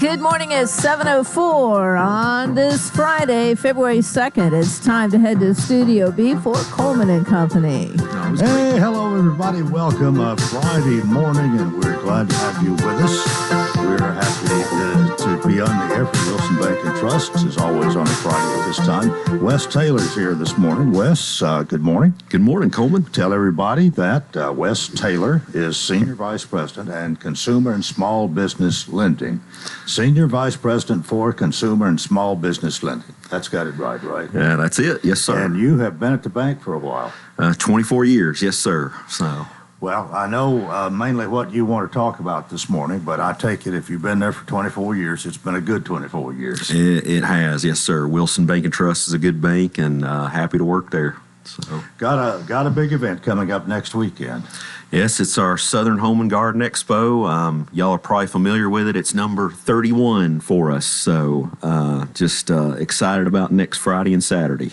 Good morning at 7:04 on this Friday, February 2nd. It's time to head to Studio B for Coleman and Company. Hey, hello everybody. Welcome Friday morning, and we're glad to have you with us. We're happy to be on the air for Wilson Bank and Trust, as always on a Friday at this time. Wes Taylor's here this morning. Wes, good morning. Good morning, Coleman. Tell everybody that Wes Taylor is Senior Vice President and Consumer and Small Business Lending. Senior Vice President for Consumer and Small Business Lending. That's got it right? Yeah, that's it. Yes, sir. And you have been at the bank for a while. 24 years. Yes, sir. So. Well, I know mainly what you want to talk about this morning, but I take it if you've been there for 24 years, it's been a good 24 years. It has, yes, sir. Wilson Bank and Trust is a good bank, and happy to work there. So. Got a big event coming up next weekend. Yes, it's our Southern Home and Garden Expo. Y'all are probably familiar with it. It's number 31 for us, so just excited about next Friday and Saturday.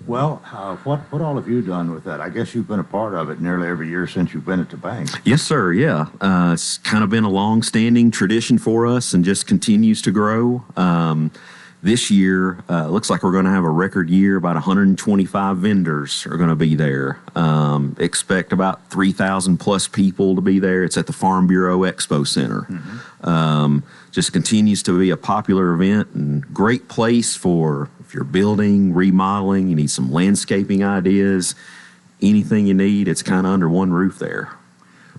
Well, what all have you done with that? I guess you've been a part of it nearly every year since you've been at the bank. Yes, sir, yeah. It's kind of been a long-standing tradition for us and just continues to grow. This year, looks like we're going to have a record year. About 125 vendors are going to be there. Expect about 3,000 plus people to be there. It's at the Farm Bureau Expo Center. Mm-hmm. Just continues to be a popular event and great place for if you're building, remodeling, you need some landscaping ideas, anything you need, it's kind of under one roof there.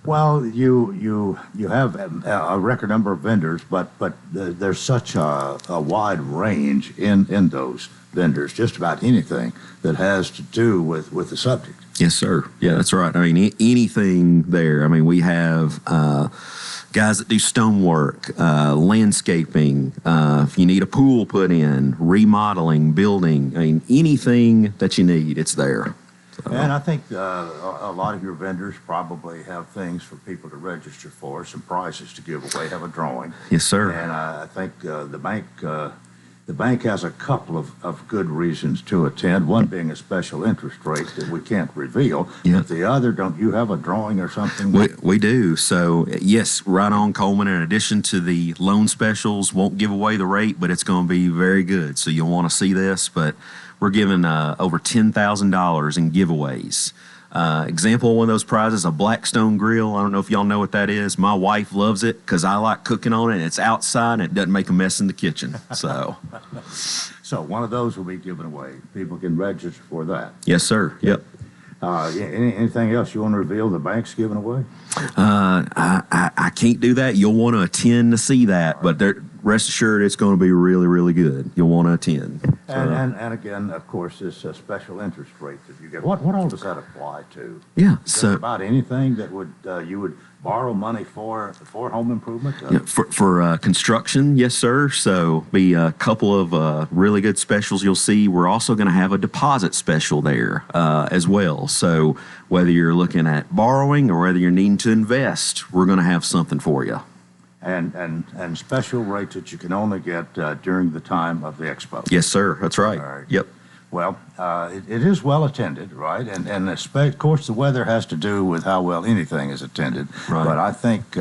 Well, you have a record number of vendors, but there's such a wide range in those vendors, just about anything that has to do with the subject. Yes, sir. Yeah, that's right. I mean, anything there. I mean, we have guys that do stonework, landscaping, if you need a pool put in, remodeling, building, I mean, anything that you need, it's there. And I think a lot of your vendors probably have things for people to register for, some prizes to give away, have a drawing. Yes, sir. And I think the bank has a couple of good reasons to attend, one being a special interest rate that we can't reveal. Yeah. But the other, don't you have a drawing or something? We do. So, yes, right on, Coleman. In addition to the loan specials, won't give away the rate, but it's going to be very good. So you'll want to see this, but we're giving over $10,000 in giveaways. Example of one of those prizes, a Blackstone grill. I don't know if y'all know what that is. My wife loves it because I like cooking on it. And it's outside and it doesn't make a mess in the kitchen. So one of those will be given away. People can register for that. Yes, sir. Yep. Anything else you want to reveal the bank's giving away? I can't do that. You'll want to attend to see that, but rest assured it's going to be really, really good. You'll want to attend. And again, of course, this special interest rate that you get. What all does that apply to? Yeah. So about anything that you would borrow money for home improvement? For construction, yes, sir. So be a couple of really good specials you'll see. We're also going to have a deposit special there as well. So whether you're looking at borrowing or whether you're needing to invest, we're going to have something for you. And special rates that you can only get during the time of the expo. Yes, sir. That's right. All right. Yep. Well, it is well attended, right? And of course, the weather has to do with how well anything is attended. Right. But I think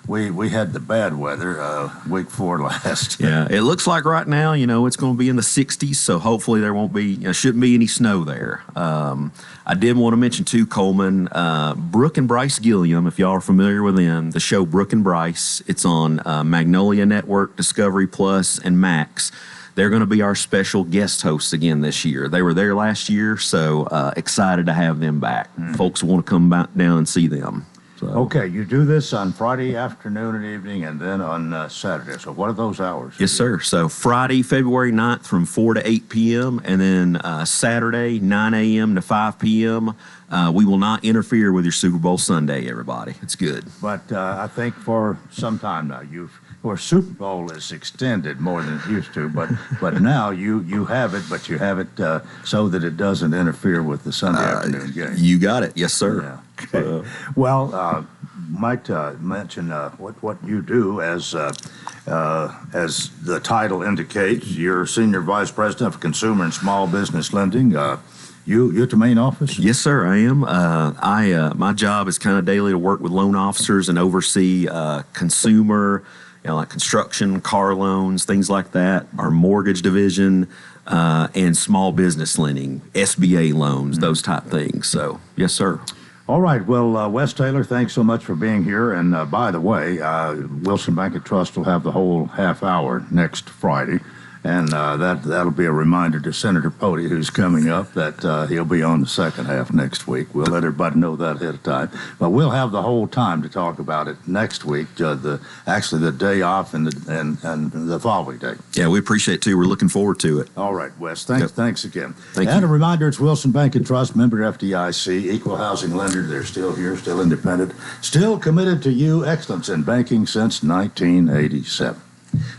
we had the bad weather week before last. Yeah, it looks like right now, it's going to be in the 60s, so hopefully there shouldn't be any snow there. I did want to mention, too, Coleman, Brooke and Bryce Gilliam, if y'all are familiar with them, the show Brooke and Bryce. It's on Magnolia Network, Discovery Plus, and Max. They're going to be our special guest hosts again this year. They were there last year, so excited to have them back. Mm. Folks want to come back down and see them. So. Okay, you do this on Friday afternoon and evening and then on Saturday. So what are those hours? Yes, sir. So Friday, February 9th from 4 to 8 p.m. and then Saturday, 9 a.m. to 5 p.m. We will not interfere with your Super Bowl Sunday, everybody. It's good. But I think for some time now, Super Bowl is extended more than it used to, but now you have it, but you have it so that it doesn't interfere with the Sunday afternoon game. You got it. Yes, sir. Yeah. Okay. Well, might mention what you do as the title indicates. You're Senior Vice President of Consumer and Small Business Lending. You at the main office? Yes, sir, I am. My job is kind of daily to work with loan officers and oversee consumer like construction, car loans, things like that, our mortgage division, and small business lending, SBA loans, those type things. So, yes, sir. All right. Well, Wes Taylor, thanks so much for being here. And by the way, Wilson Bank and Trust will have the whole half hour next Friday. And that'll be a reminder to Senator Pody, who's coming up, that he'll be on the second half next week. We'll let everybody know that ahead of time. But we'll have the whole time to talk about it next week, actually the day off and the following day. Yeah, we appreciate it, too. We're looking forward to it. All right, Wes. Thanks again. Thank you. And a reminder, it's Wilson Bank and Trust, member FDIC, equal housing lender. They're still here, still independent, still committed to you. Excellence in banking since 1987.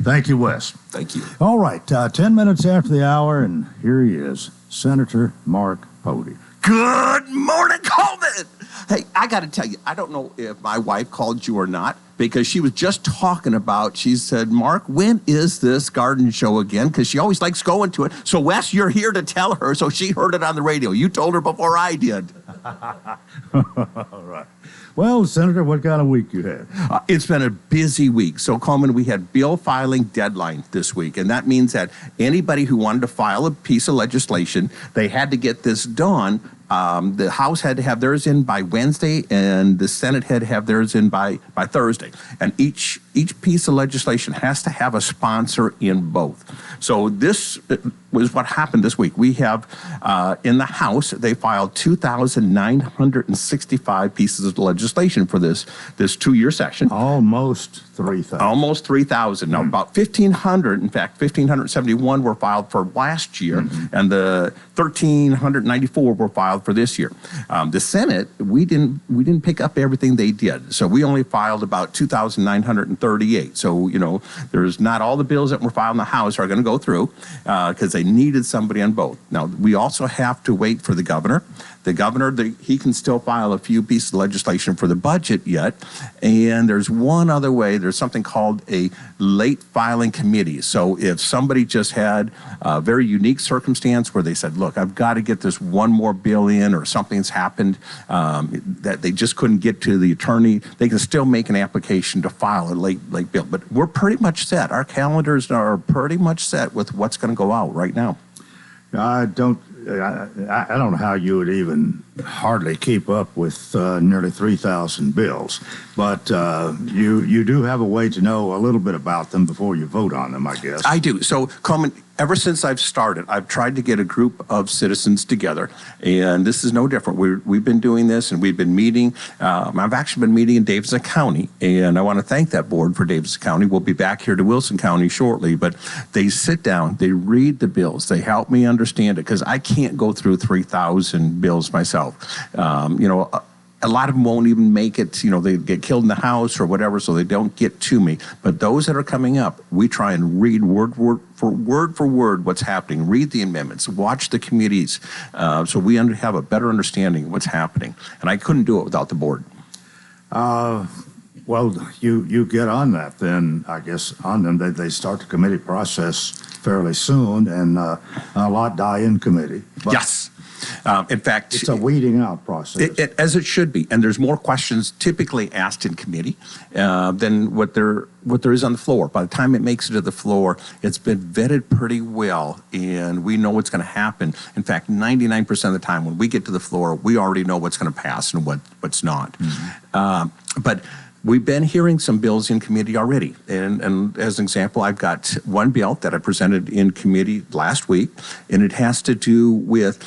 Thank you, Wes. Thank you. All right, 10 minutes after the hour, and here he is, Senator Mark Pody. Good morning, Coleman. Hey, I got to tell you, I don't know if my wife called you or not, because she was just talking about, she said, Mark, when is this garden show again? Because she always likes going to it. So, Wes, you're here to tell her, so she heard it on the radio. You told her before I did. All right. Well, Senator, what kind of week you had? It's been a busy week. So, Coleman, we had bill filing deadline this week, and that means that anybody who wanted to file a piece of legislation, they had to get this done. The House had to have theirs in by Wednesday, and the Senate had to have theirs in by Thursday. And each piece of legislation has to have a sponsor in both. So this was what happened this week. We have, in the House, they filed 2,965 pieces of legislation for this 2-year session. Almost 3,000. Almost 3,000. Now, about 1,500, in fact, 1,571 were filed for last year, and the 1,394 were filed for this year. The Senate, we didn't pick up everything they did, so we only filed about 2,938. So, there's not all the bills that were filed in the House are going to go through because they needed somebody on both. Now, we also have to wait for the governor. The governor, he can still file a few pieces of legislation for the budget yet. And there's one other way. There's something called a late filing committee. So if somebody just had a very unique circumstance where they said, look, I've got to get this one more bill in, or something's happened that they just couldn't get to the attorney, they can still make an application to file a late bill. But we're pretty much set. Our calendars are pretty much set with what's going to go out right now. I don't know how you would even hardly keep up with nearly 3,000 bills, but you do have a way to know a little bit about them before you vote on them, I guess. I do. So, Coleman, ever since I've started, I've tried to get a group of citizens together, and this is no different. We've been doing this, and we've been meeting. I've actually been meeting in Davidson County, and I want to thank that board for Davidson County. We'll be back here to Wilson County shortly, but they sit down, they read the bills, they help me understand it, because I can't go through 3,000 bills myself. A lot of them won't even make it. They get killed in the House or whatever, so they don't get to me. But those that are coming up, we try and read word for word what's happening. Read the amendments, watch the committees, so we have a better understanding of what's happening. And I couldn't do it without the board. Well, you get on that then, I guess, on them. They start the committee process fairly soon, and a lot die in committee. But yes. In fact, it's a weeding out process. As it should be. And there's more questions typically asked in committee than what there is on the floor. By the time it makes it to the floor, it's been vetted pretty well, and we know what's going to happen. In fact, 99% of the time when we get to the floor, we already know what's going to pass and what's not. But we've been hearing some bills in committee already. And as an example, I've got one bill that I presented in committee last week, and it has to do with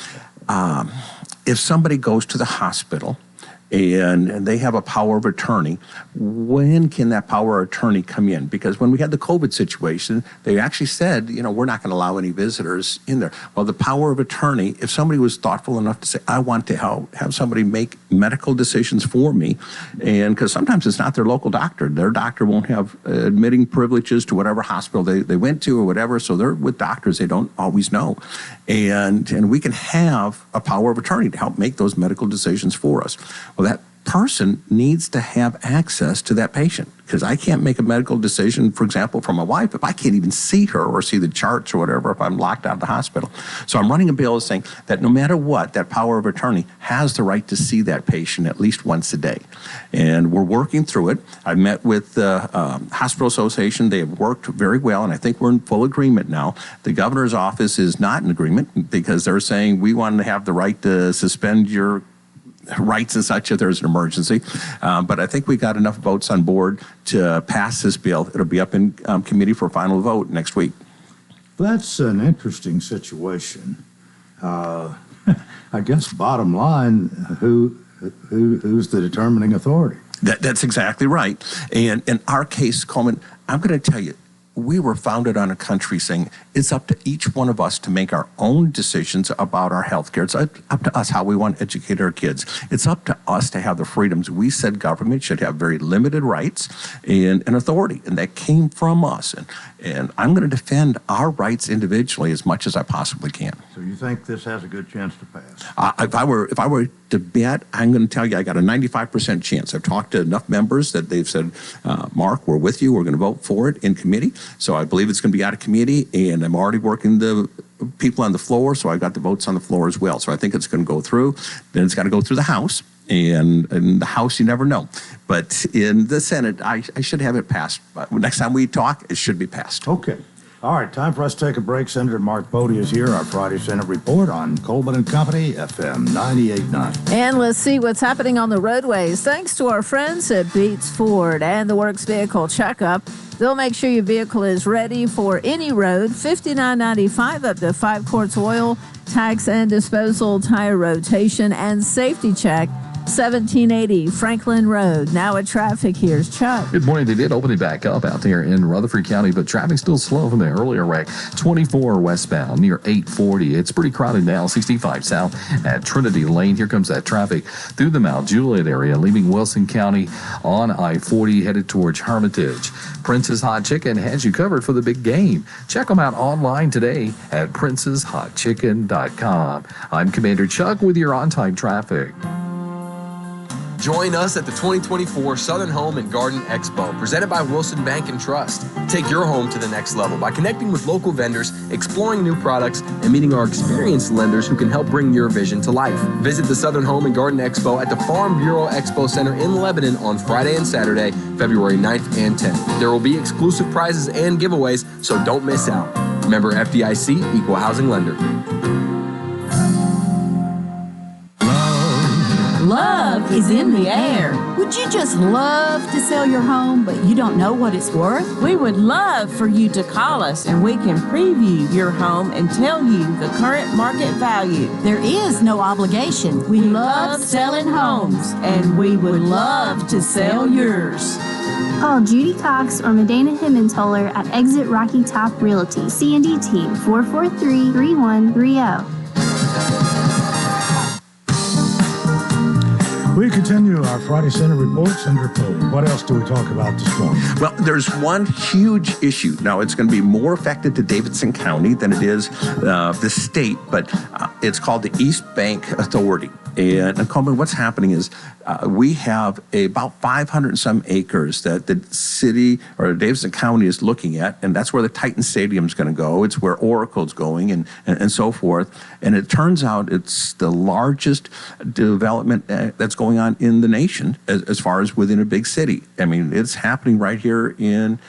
if somebody goes to the hospital and they have a power of attorney, when can that power of attorney come in? Because when we had the COVID situation, they actually said, we're not going to allow any visitors in there. Well, the power of attorney, if somebody was thoughtful enough to say, I want to have somebody make medical decisions for me, and because sometimes it's not their local doctor. Their doctor won't have admitting privileges to whatever hospital they went to or whatever, so they're with doctors they don't always know. And we can have a power of attorney to help make those medical decisions for us. Well, person needs to have access to that patient, because I can't make a medical decision, for example, for my wife if I can't even see her or see the charts or whatever if I'm locked out of the hospital. So I'm running a bill saying that no matter what, that power of attorney has the right to see that patient at least once a day. And we're working through it. I've met with the Hospital Association. They have worked very well, and I think we're in full agreement now. The governor's office is not in agreement because they're saying we want to have the right to suspend your rights and such if there's an emergency. But I think we got enough votes on board to pass this bill. It'll be up in committee for final vote next week. That's an interesting situation. I guess bottom line, who's the determining authority? That's exactly right. And in our case, Coleman, I'm going to tell you, we were founded on a country saying it's up to each one of us to make our own decisions about our health care. It's up to us how we want to educate our kids. It's up to us to have the freedoms. We said government should have very limited rights and authority, and that came from us. And I'm going to defend our rights individually as much as I possibly can. So you think this has a good chance to pass? If I were to bet, I'm going to tell you I got a 95% chance. I've talked to enough members that they've said, Mark, we're with you. We're going to vote for it in committee. So I believe it's going to be out of committee, and I'm already working the people on the floor, so I've got the votes on the floor as well. So I think it's going to go through. Then it's got to go through the House, and in the House, you never know. But in the Senate, I should have it passed. Next time we talk, it should be passed. Okay. All right, time for us to take a break. Senator Mark Bodie is here, our Friday Senate report on Coleman and Company, FM 98.9. And let's see what's happening on the roadways. Thanks to our friends at Beats Ford and the Works Vehicle Checkup. They'll make sure your vehicle is ready for any road. $59.95 up to 5 quarts oil, tax and disposal, tire rotation, and safety check. 1780 Franklin Road. Now at traffic, here's Chuck. Good morning. They did open it back up out there in Rutherford County, but traffic's still slow from the earlier wreck. 24 westbound near 840. It's pretty crowded now. 65 south at Trinity Lane. Here comes that traffic through the Mount Juliet area, leaving Wilson County on I-40 headed towards Hermitage. Prince's Hot Chicken has you covered for the big game. Check them out online today at princeshotchicken.com. I'm Commander Chuck with your on-time traffic. Join us at the 2024 Southern Home and Garden Expo, presented by Wilson Bank and Trust. Take your home to the next level by connecting with local vendors, exploring new products, and meeting our experienced lenders who can help bring your vision to life. Visit the Southern Home and Garden Expo at the Farm Bureau Expo Center in Lebanon on Friday and Saturday, February 9th and 10th. There will be exclusive prizes and giveaways, so don't miss out. Member FDIC, Equal Housing Lender. Love is in the air. Would you just love to sell your home, but you don't know what it's worth? We would love for you to call us and we can preview your home and tell you the current market value. There is no obligation. We love selling homes, and we would love to sell yours. Call Judy Cox or Medina Himmentoller at Exit Rocky Top Realty. C&D Team 443-3130. We continue our Friday Senate report. Senator Coleman, what else do we talk about this morning? Well, there's one huge issue. Now, it's going to be more affected to Davidson County than it is the state, but it's called the East Bank Authority. And Coleman, what's happening is we have about 500 and some acres that the city or Davidson County is looking at, and that's where the Titan Stadium is going to go. It's where Oracle's going and so forth. And it turns out it's the largest development that's going on in the nation as far as within a big city. I mean, it's happening right here in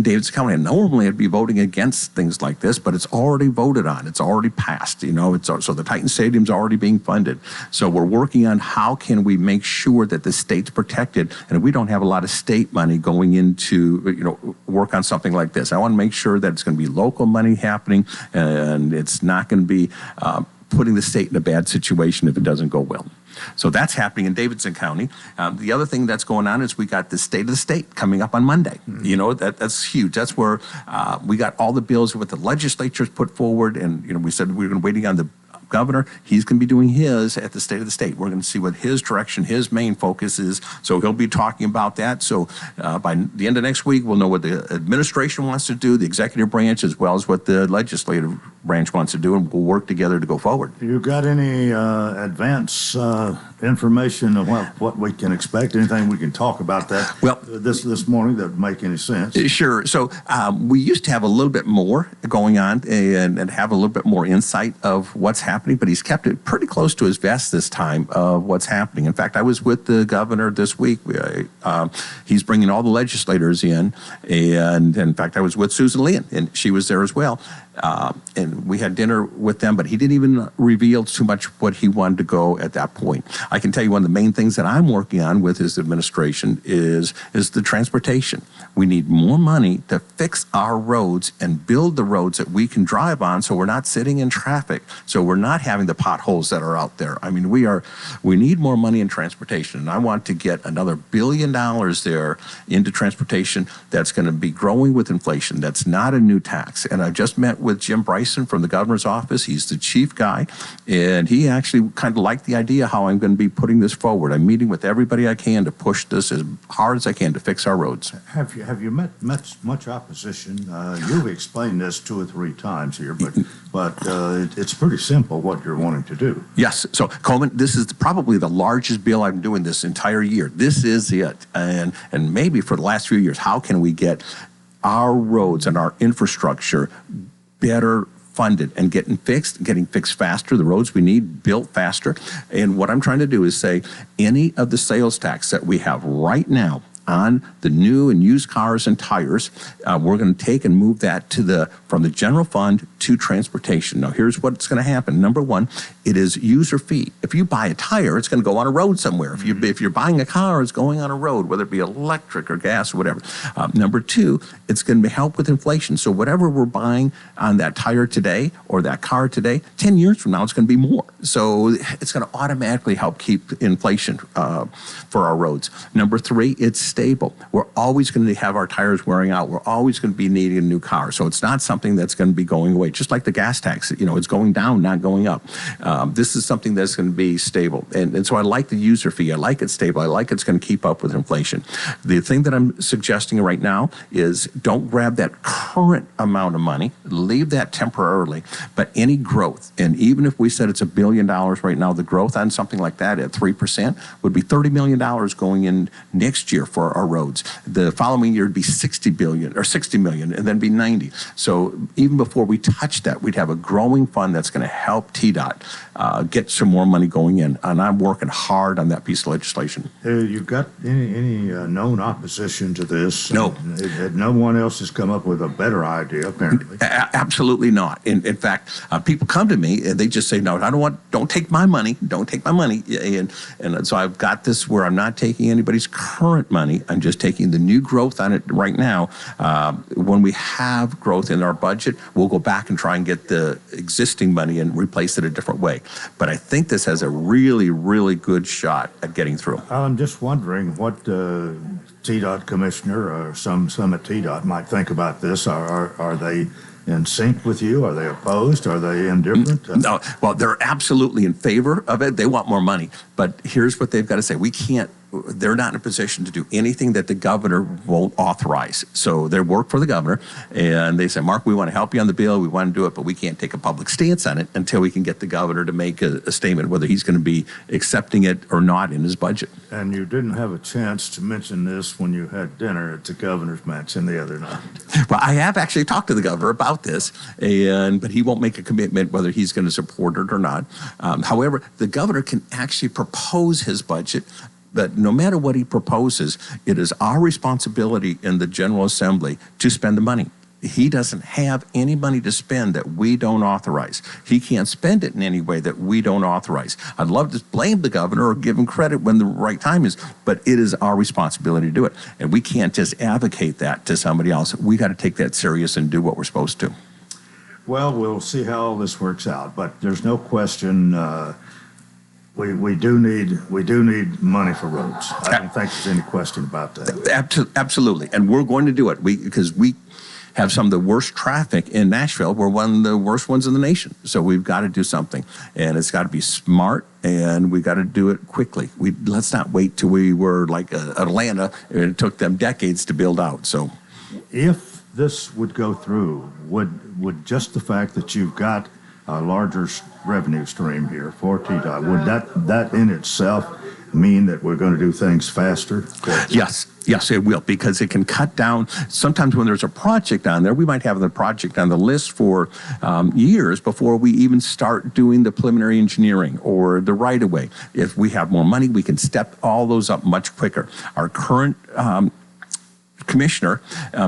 Davidson County. And normally I'd be voting against things like this, but it's already voted on. It's already passed. So the Titan Stadium's already being funded. So we're working on how can we make sure that the state's protected, and we don't have a lot of state money going into work on something like this. I want to make sure that it's going to be local money happening, and it's not going to be putting the state in a bad situation if it doesn't go well. So that's happening in Davidson County. The other thing that's going on is we got the State of the State coming up on Monday. That's huge. That's where we got all the bills what the legislature's put forward, and we said we were waiting on the governor, he's going to be doing his at the State of the State. We're going to see what his direction, his main focus is. So he'll be talking about that. So by the end of next week, we'll know what the administration wants to do, the executive branch, as well as what the legislative branch wants to do, and we'll work together to go forward. You got any advance information of what we can expect? Anything we can talk about that this morning that would make any sense? Sure. So we used to have a little bit more going on and have a little bit more insight of what's happening, but he's kept it pretty close to his vest this time of what's happening. In fact, I was with the governor this week. He's bringing all the legislators in, and in fact, I was with Susan Lynn, and she was there as well. And we had dinner with them, but he didn't even reveal too much what he wanted to go at that point. I can tell you one of the main things that I'm working on with his administration is the transportation. We need more money to fix our roads and build the roads that we can drive on, so we're not sitting in traffic, so we're not having the potholes that are out there. I mean, we need more money in transportation, and I want to get another $1 billion there into transportation that's going to be growing with inflation. That's not a new tax. And I just met with Jim Bryson from the governor's office. He's the chief guy, and he actually kind of liked the idea how I'm going to be putting this forward. I'm meeting with everybody I can to push this as hard as I can to fix our roads. Have you met much opposition? You've explained this 2 or 3 times here, but it's pretty simple what you're wanting to do. Yes. So, Coleman, this is probably the largest bill I'm doing this entire year. This is it. And maybe for the last few years, how can we get our roads and our infrastructure better funded and getting fixed faster, the roads we need built faster. And what I'm trying to do is say any of the sales tax that we have right now on the new and used cars and tires, we're going to take and move that from the general fund to transportation. Now, here's what's going to happen. Number one, it is user fee. If you buy a tire, it's going to go on a road somewhere. If you're buying a car, it's going on a road, whether it be electric or gas or whatever. Number two, it's going to help with inflation. So whatever we're buying on that tire today or that car today, 10 years from now, it's going to be more. So it's going to automatically help keep inflation for our roads. Number three, it's stable. We're always going to have our tires wearing out. We're always going to be needing a new car. So it's not something that's going to be going away. Just like the gas tax, it's going down, not going up. This is something that's going to be stable. And so I like the user fee. I like it stable. I like it's going to keep up with inflation. The thing that I'm suggesting right now is don't grab that current amount of money, leave that temporarily, but any growth, and even if we said it's $1 billion right now, the growth on something like that at 3% would be $30 million going in next year for our roads. The following year would be $60 million, and then be 90. So even before we touch that, we'd have a growing fund that's going to help TDOT get some more money going in. And I'm working hard on that piece of legislation. You got any known opposition to this? No. No one else has come up with a better idea, apparently. Absolutely not. In fact, people come to me and they just say, no, don't take my money. Don't take my money. And so I've got this where I'm not taking anybody's current money. I'm just taking the new growth on it right now. When we have growth in our budget, we'll go back and try and get the existing money and replace it a different way. But I think this has a really, really good shot at getting through. I'm just wondering what TDOT commissioner or some at TDOT might think about this. Are they in sync with you? Are they opposed? Are they indifferent? No. Well, they're absolutely in favor of it. They want more money. But here's what they've got to say. They're not in a position to do anything that the governor won't authorize. So they work for the governor, and they say, Mark, we want to help you on the bill. We want to do it, but we can't take a public stance on it until we can get the governor to make a statement whether he's going to be accepting it or not in his budget. And you didn't have a chance to mention this when you had dinner at the governor's mansion the other night. Well, I have actually talked to the governor about this, but he won't make a commitment whether he's going to support it or not. However, the governor can actually propose his budget. But no matter what he proposes, it is our responsibility in the General Assembly to spend the money. He doesn't have any money to spend that we don't authorize. He can't spend it in any way that we don't authorize. I'd love to blame the governor or give him credit when the right time is, but it is our responsibility to do it. And we can't just advocate that to somebody else. We got to take that serious and do what we're supposed to. Well, we'll see how all this works out, but there's no question we do need money for roads. I don't think there's any question about that. Absolutely, and we're going to do it because we have some of the worst traffic in Nashville. We're one of the worst ones in the nation. So we've got to do something. And it's got to be smart, and we got to do it quickly. Let's not wait till we were like Atlanta, and it took them decades to build out. So If this would go through, would just the fact that you've got a larger revenue stream here for TDOT, would that in itself mean that we're going to do things faster? Yes, it will, because it can cut down. Sometimes when there's a project on there, we might have the project on the list for years before we even start doing the preliminary engineering or the right-of-way. If we have more money, we can step all those up much quicker. Our current Commissioner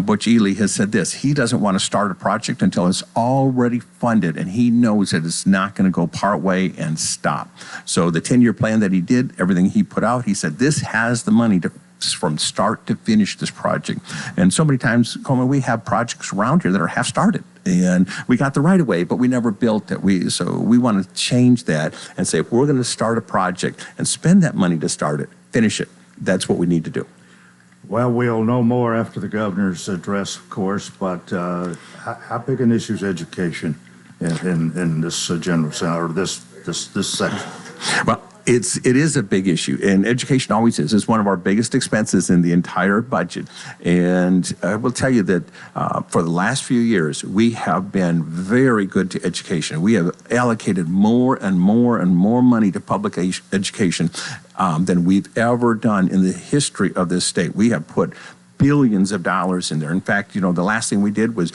Butch Ely has said this: he doesn't want to start a project until it's already funded and he knows that it's not going to go part way and stop. So the 10-year plan that he did, everything he put out, he said this has the money to from start to finish this project. And so many times, Coleman, we have projects around here that are half started, and we got the right of way, but we never built it. So we want to change that and say, if we're going to start a project and spend that money to start it, finish it. That's what we need to do. Well, we'll know more after the governor's address, of course, but how big an issue is education in this general center, or this section? Well, it is a big issue, and education always is. It's one of our biggest expenses in the entire budget. And I will tell you that for the last few years, we have been very good to education. We have allocated more and more and more money to public education than we've ever done in the history of this state. We have put billions of dollars in there. In fact, the last thing we did was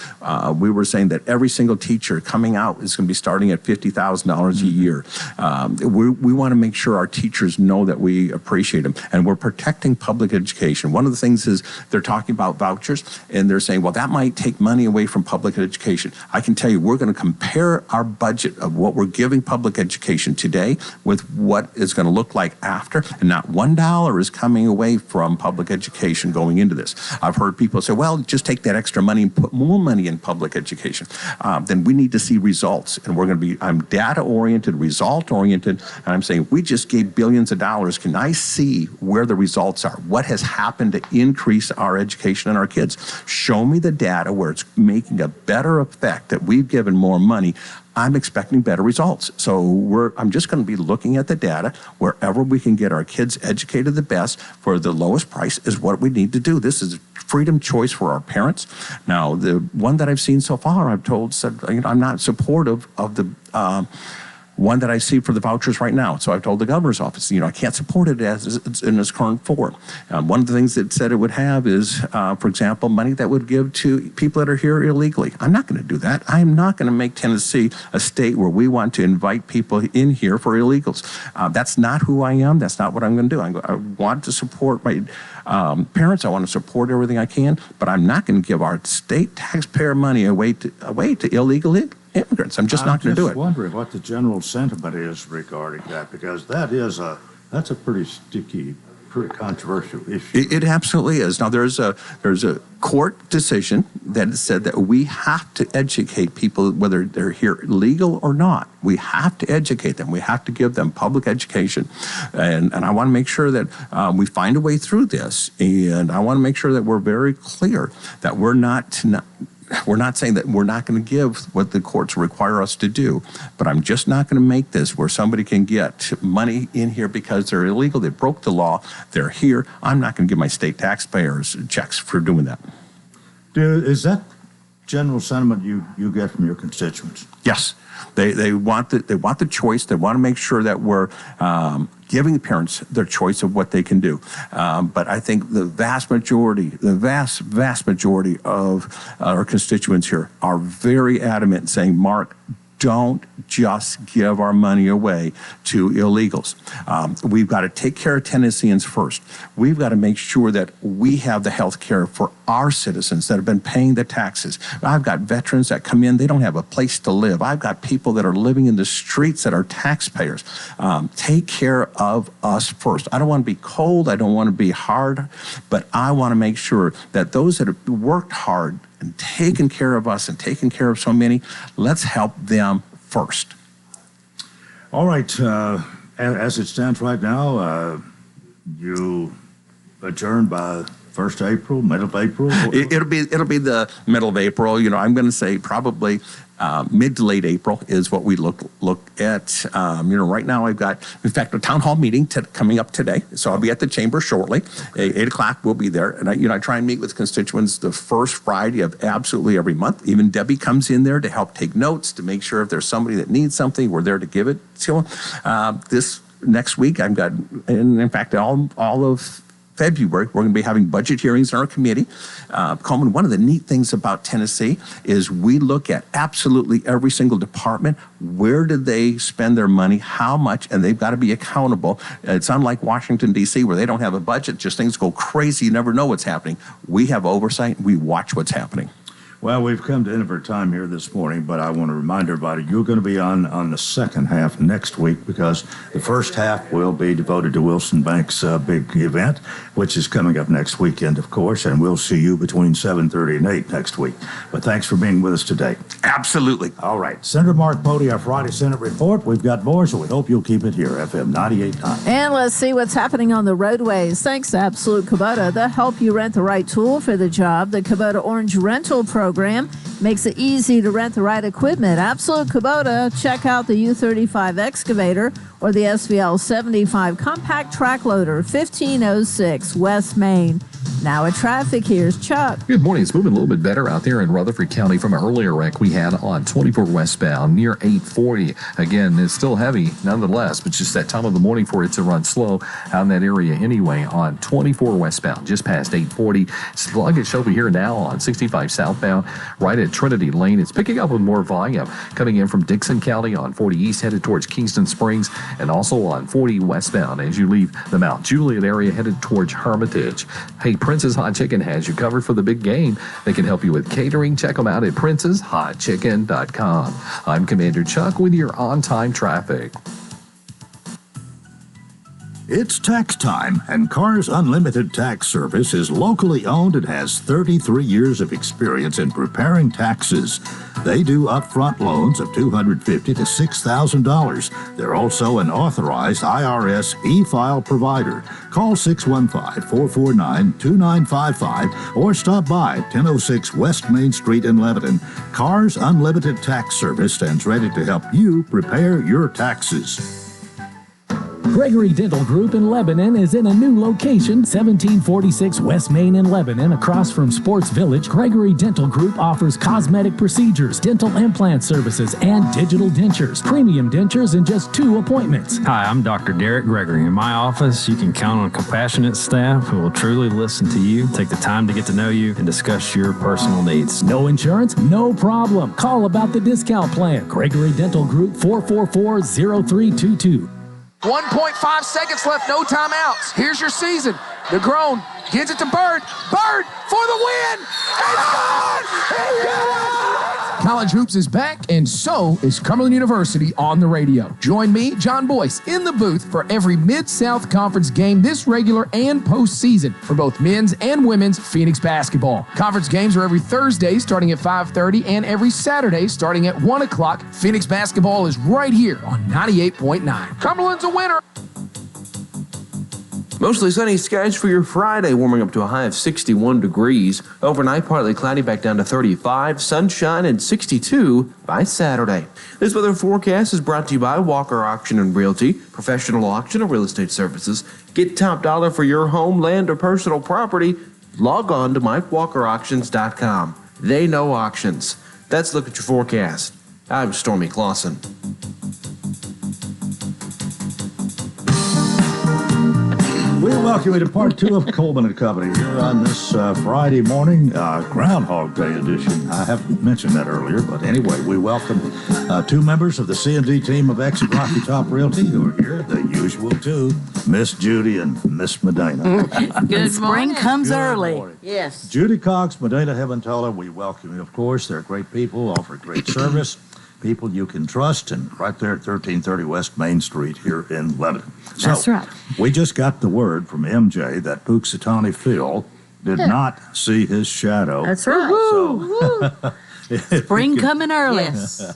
we were saying that every single teacher coming out is going to be starting at $50,000 a year. We want to make sure our teachers know that we appreciate them, and we're protecting public education. One of the things is they're talking about vouchers, and they're saying, well, that might take money away from public education. I can tell you, we're going to compare our budget of what we're giving public education today with what it's going to look like after, and not $1 is coming away from public education going into this. I've heard people say, well, just take that extra money and put more money in public education. Then we need to see results. And I'm data-oriented, result-oriented, and I'm saying, we just gave billions of dollars. Can I see where the results are? What has happened to increase our education and our kids? Show me the data where it's making a better effect, that we've given more money. I'm expecting better results. So I'm just going to be looking at the data. Wherever we can get our kids educated the best for the lowest price is what we need to do. This is freedom choice for our parents. Now, the one that I've seen so far, said, I'm not supportive of the one that I see for the vouchers right now. So I've told the governor's office, I can't support it as it's in its current form. One of the things it said it would have is, for example, money that would give to people that are here illegally. I'm not going to do that. I'm not going to make Tennessee a state where we want to invite people in here for illegals. That's not who I am. That's not what I'm going to do. I want to support my parents. I want to support everything I can, but I'm not going to give our state taxpayer money away to illegal immigrants. I'm just not going to do it. I'm just wondering what the general sentiment is regarding that, because that's a pretty sticky, pretty controversial issue. It absolutely is. Now, there's a court decision that said that we have to educate people, whether they're here legal or not. We have to educate them. We have to give them public education. And I want to make sure that we find a way through this. And I want to make sure that we're very clear that we're not saying that we're not going to give what the courts require us to do, but I'm just not going to make this where somebody can get money in here because they're illegal, they broke the law, they're here. I'm not going to give my state taxpayers checks for doing that. Is that general sentiment you get from your constituents? Yes. They want the choice. They want to make sure that we're giving parents their choice of what they can do. But I think the vast majority of our constituents here are very adamant in saying, Mark, don't just give our money away to illegals. We've got to take care of Tennesseans first. We've got to make sure that we have the health care for our citizens that have been paying the taxes. I've got veterans that come in, they don't have a place to live. I've got people that are living in the streets that are taxpayers. Take care of us first. I don't want to be cold, I don't want to be hard, but I want to make sure that those that have worked hard and taken care of us and taken care of so many, let's help them first. All right. As it stands right now, you adjourned by 1st of April, middle of April? It'll be the middle of April. I'm going to say probably mid to late April is what we look at. Right now I've got, in fact, a town hall meeting coming up today. So I'll be at the chamber shortly. 8 o'clock we'll be there. And I try and meet with constituents the first Friday of absolutely every month. Even Debbie comes in there to help take notes, to make sure if there's somebody that needs something, we're there to give it to them. This next week I've got, and in fact, all of February, we're going to be having budget hearings in our committee. Coleman, one of the neat things about Tennessee is we look at absolutely every single department. Where did they spend their money? How much? And they've got to be accountable. It's unlike Washington, D.C., where they don't have a budget. Just things go crazy. You never know what's happening. We have oversight. We watch what's happening. Well, we've come to the end of our time here this morning, but I want to remind everybody you're going to be on the second half next week, because the first half will be devoted to Wilson Bank's big event, which is coming up next weekend, of course, and we'll see you between 7:30 and 8 next week. But thanks for being with us today. Absolutely. All right. Senator Mark Bodie, our Friday Senate report. We've got more, so we hope you'll keep it here, FM 98.9. And let's see what's happening on the roadways. Thanks to Absolute Kubota. They'll help you rent the right tool for the job. The Kubota Orange Rental Program makes it easy to rent the right equipment. Absolute Kubota. Check out the U35 excavator or the SVL 75 compact track loader, 1506 West Main. Now at traffic, here's Chuck. Good morning. It's moving a little bit better out there in Rutherford County from an earlier wreck we had on 24 westbound near 840. Again, it's still heavy nonetheless, but just that time of the morning for it to run slow out in that area anyway on 24 westbound, just past 840. Sluggish over here now on 65 southbound, right at Trinity Lane. It's picking up with more volume coming in from Dixon County on 40 east headed towards Kingston Springs, and also on 40 westbound as you leave the Mount Juliet area headed towards Hermitage. Hey, Prince's Hot Chicken has you covered for the big game. They can help you with catering. Check them out at princeshotchicken.com. I'm Commander Chuck with your on-time traffic. It's tax time, and Cars Unlimited Tax Service is locally owned and has 33 years of experience in preparing taxes. They do upfront loans of $250 to $6,000. They're also an authorized IRS e-file provider. Call 615-449-2955 or stop by 1006 West Main Street in Lebanon. Cars Unlimited Tax Service stands ready to help you prepare your taxes. Gregory Dental Group in Lebanon is in a new location, 1746 West Main in Lebanon, across from Sports Village. Gregory Dental Group offers cosmetic procedures, dental implant services, and digital dentures. Premium dentures in just 2 appointments. Hi, I'm Dr. Derek Gregory. In my office, you can count on a compassionate staff who will truly listen to you, take the time to get to know you, and discuss your personal needs. No insurance? No problem. Call about the discount plan. Gregory Dental Group, 444-0322. 1.5 seconds left, no timeouts. Here's your season. DeGrone gives it to Bird. Bird for the win. It's gone! It's gone! College Hoops is back, and so is Cumberland University on the radio. Join me, John Boyce, in the booth for every Mid-South Conference game this regular and postseason for both men's and women's Phoenix basketball. Conference games are every Thursday starting at 5:30 and every Saturday starting at 1 o'clock. Phoenix basketball is right here on 98.9. Cumberland's a winner. Mostly sunny skies for your Friday, warming up to a high of 61 degrees. Overnight, partly cloudy, back down to 35, sunshine, and 62 by Saturday. This weather forecast is brought to you by Walker Auction and Realty, professional auction and real estate services. Get top dollar for your home, land, or personal property. Log on to MikeWalkerAuctions.com. They know auctions. That's Look at Your Forecast. I'm Stormy Clausen. We welcome you to part 2 of Coleman and Company here on this Friday morning, Groundhog Day edition. I haven't mentioned that earlier, but anyway, we welcome 2 members of the C&D team of Exit Rocky Top Realty who are here, the usual 2, Miss Judy and Miss Medina. Good Spring comes Good early. morning. Yes. Judy Cox, Medina Heaventola, we welcome you, of course. They're great people, offer great service. People you can trust, and right there at 1330 West Main Street here in Lebanon. So, that's right. We just got the word from MJ that Puxatawny Phil did not see his shadow. That's right. So, Spring coming early. Yes.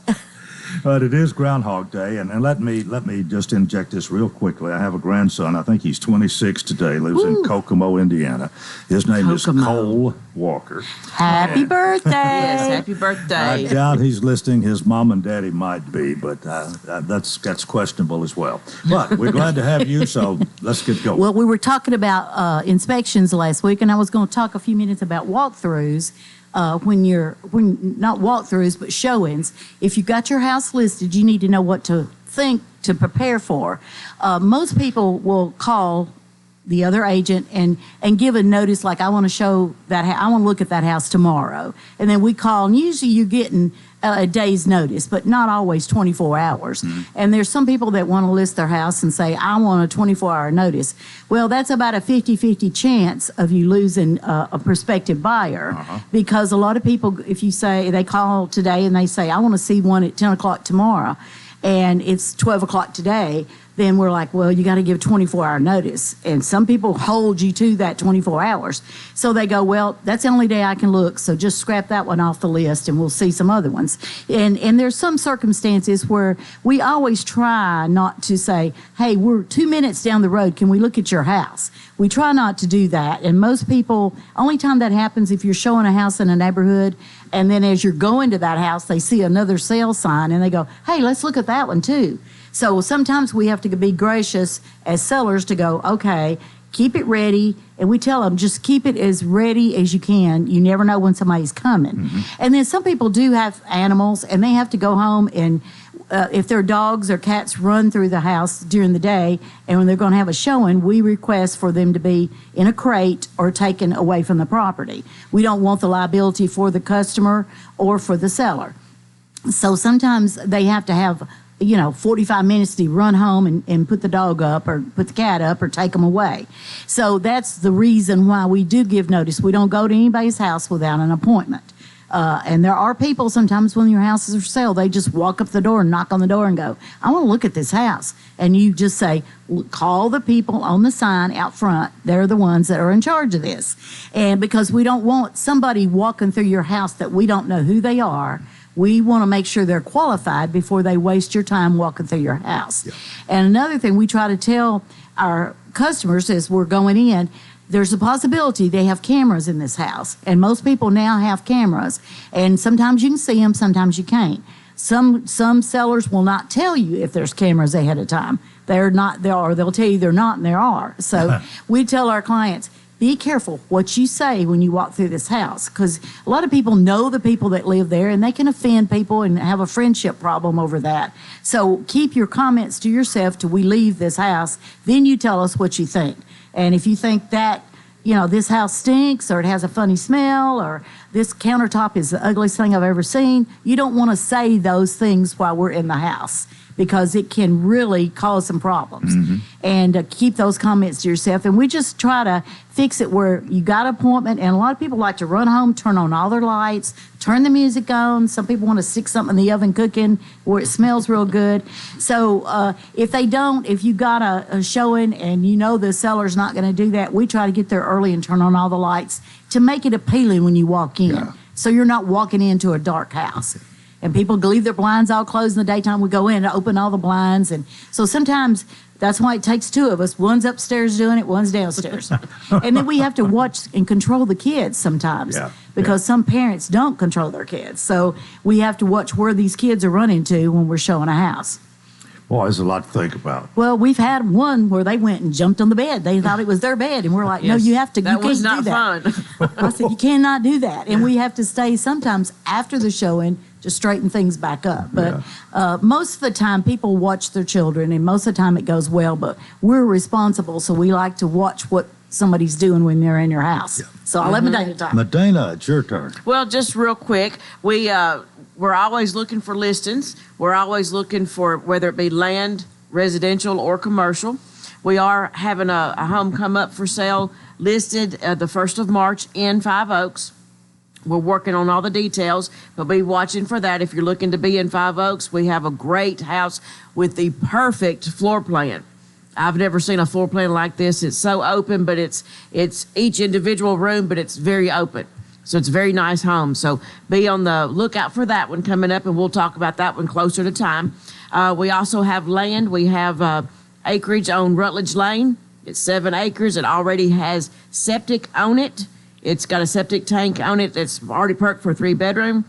But it is Groundhog Day, and let me just inject this real quickly. I have a grandson. I think he's 26 today. Lives in Kokomo, Indiana. His name is Cole Walker. Happy birthday! Yes, happy birthday. I doubt he's listening. His mom and daddy might be, but that's questionable as well. But we're glad to have you, so let's get going. Well, we were talking about inspections last week, and I was going to talk a few minutes about walkthroughs. When not walkthroughs but showings, if you got your house listed, you need to know what to think to prepare for. Most people will call the other agent and give a notice like, I want to show that I want to look at that house tomorrow, and then we call, and usually you're getting a day's notice, but not always 24 hours. And there's some people that want to list their house and say, I want a 24-hour notice. Well, that's about a 50-50 chance of you losing a prospective buyer, because a lot of people, if you say, they call today and they say, I want to see one at 10 o'clock tomorrow, and it's 12 o'clock today, then we're like, well, you got to give 24-hour notice. And some people hold you to that 24 hours. So they go, well, that's the only day I can look, so just scrap that one off the list and we'll see some other ones. And there's some circumstances where we always try not to say, hey, we're 2 minutes down the road, can we look at your house? We try not to do that. And most people, only time that happens if you're showing a house in a neighborhood, and then as you're going to that house, they see another sale sign and they go, hey, let's look at that one too. So sometimes we have to be gracious as sellers to go, okay, keep it ready. And we tell them, just keep it as ready as you can. You never know when somebody's coming. And then some people do have animals and they have to go home, and if their dogs or cats run through the house during the day, and when they're going to have a showing, we request for them to be in a crate or taken away from the property. We don't want the liability for the customer or for the seller. So sometimes they have to have 45 minutes to run home and put the dog up or put the cat up or take them away. So that's the reason why we do give notice. We don't go to anybody's house without an appointment. And there are people sometimes when your house is for sale, they just walk up the door and knock on the door and go, I want to look at this house. And you just say, call the people on the sign out front. They're the ones that are in charge of this. And because we don't want somebody walking through your house that we don't know who they are, we want to make sure they're qualified before they waste your time walking through your house. Yeah. And another thing we try to tell our customers as we're going in, there's a possibility they have cameras in this house. And most people now have cameras. And sometimes you can see them, sometimes you can't. Some sellers will not tell you if there's cameras ahead of time. They're not there, or they'll tell you they're not and there are. So we tell our clients, be careful what you say when you walk through this house, because a lot of people know the people that live there and they can offend people and have a friendship problem over that. So keep your comments to yourself till we leave this house. Then you tell us what you think. And if you think that, this house stinks, or it has a funny smell, or this countertop is the ugliest thing I've ever seen, you don't want to say those things while we're in the house, because it can really cause some problems. And keep those comments to yourself. And we just try to fix it where you got an appointment, and a lot of people like to run home, turn on all their lights, turn the music on. Some people want to stick something in the oven cooking where it smells real good. So if you got a showing and the seller's not going to do that, we try to get there early and turn on all the lights to make it appealing when you walk in. Yeah. So you're not walking into a dark house. And people leave their blinds all closed in the daytime. We go in and open all the blinds. And so sometimes that's why it takes two of us. One's upstairs doing it, one's downstairs. And then we have to watch and control the kids sometimes, because some parents don't control their kids. So we have to watch where these kids are running to when we're showing a house. Boy, there's a lot to think about. Well, we've had one where they went and jumped on the bed. They thought it was their bed. And we're like, no, you have to. That was not fun. I said, you cannot do that. And we have to stay sometimes after the showing to straighten things back up. But most of the time, people watch their children, and most of the time it goes well. But we're responsible, so we like to watch what somebody's doing when they're in your house. So I'll let Medina talk. Medina, it's your turn. Well, just real quick, we're always looking for listings. We're always looking for whether it be land, residential, or commercial. We are having a home come up for sale listed the 1st of March in 5 Oaks. We're working on all the details, but be watching for that. If you're looking to be in 5 Oaks, we have a great house with the perfect floor plan. I've never seen a floor plan like this. It's so open, but it's each individual room, but it's very open. So it's a very nice home. So be on the lookout for that one coming up, and we'll talk about that one closer to time. We also have land. We have acreage on Rutledge Lane. It's 7 acres. It already has septic on it. It's got a septic tank on it that's already perked for a 3-bedroom,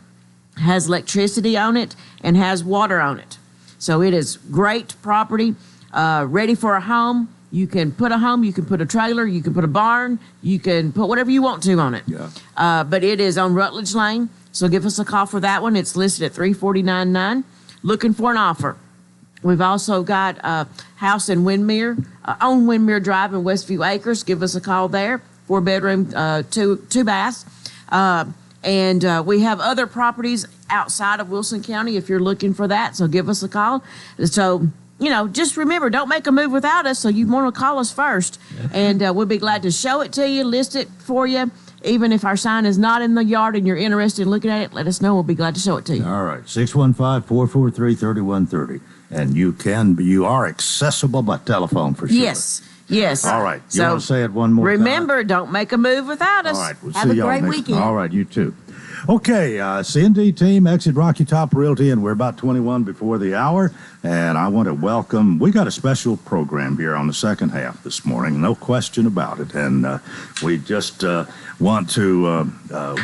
has electricity on it, and has water on it. So it is great property, ready for a home. You can put a home, you can put a trailer, you can put a barn, you can put whatever you want to on it. Yeah. But it is on Rutledge Lane, so give us a call for that one. It's listed at $349,900. Looking for an offer. We've also got a house in Windmere, on Windmere Drive in Westview Acres. Give us a call there. 4-bedroom, 2 baths. And we have other properties outside of Wilson County if you're looking for that. So give us a call. So, just remember, don't make a move without us. So you want to call us first. And we'll be glad to show it to you, list it for you. Even if our sign is not in the yard and you're interested in looking at it, let us know. We'll be glad to show it to you. All right, 615-443-3130. And you are accessible by telephone for sure. Yes. All right. You want to say it one more time? Remember, don't make a move without us. All right. We'll Have see a y'all great next weekend. All right. You too. Okay. C&D team, Exit Rocky Top Realty, and we're about 21 before the hour. And I want to welcome, we got a special program here on the second half this morning. No question about it. And we just want to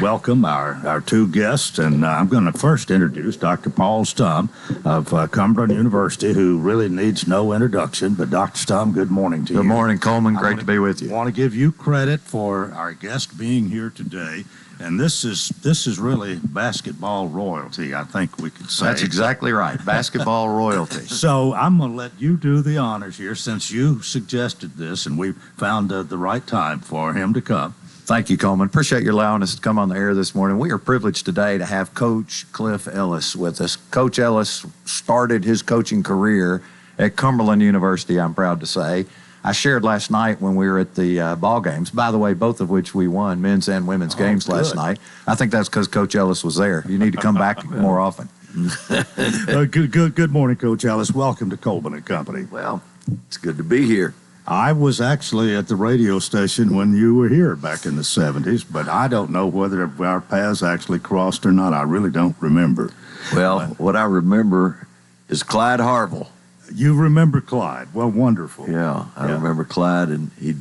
welcome our 2 guests. And I'm going to first introduce Dr. Paul Stum of Cumberland University, who really needs no introduction. But Dr. Stum, good morning to you. Good morning, Coleman. Great to be with you. I want to give you credit for our guest being here today. And this is really basketball royalty, I think we could say. That's exactly right. Basketball royalty. So I'm going to let you do the honors here since you suggested this and we found the right time for him to come. Thank you, Coleman. Appreciate you allowing us to come on the air this morning. We are privileged today to have Coach Cliff Ellis with us. Coach Ellis started his coaching career at Cumberland University, I'm proud to say. I shared last night when we were at the ball games, by the way, both of which we won, men's and women's games last night. I think that's because Coach Ellis was there. You need to come back more often. Good morning, Coach Ellis. Welcome to Coleman and Company. Well, it's good to be here. I was actually at the radio station when you were here back in the 70s, but I don't know whether our paths actually crossed or not. I really don't remember. Well, what I remember is Clyde Harville. You remember Clyde? Well, wonderful. Yeah, I remember Clyde, and he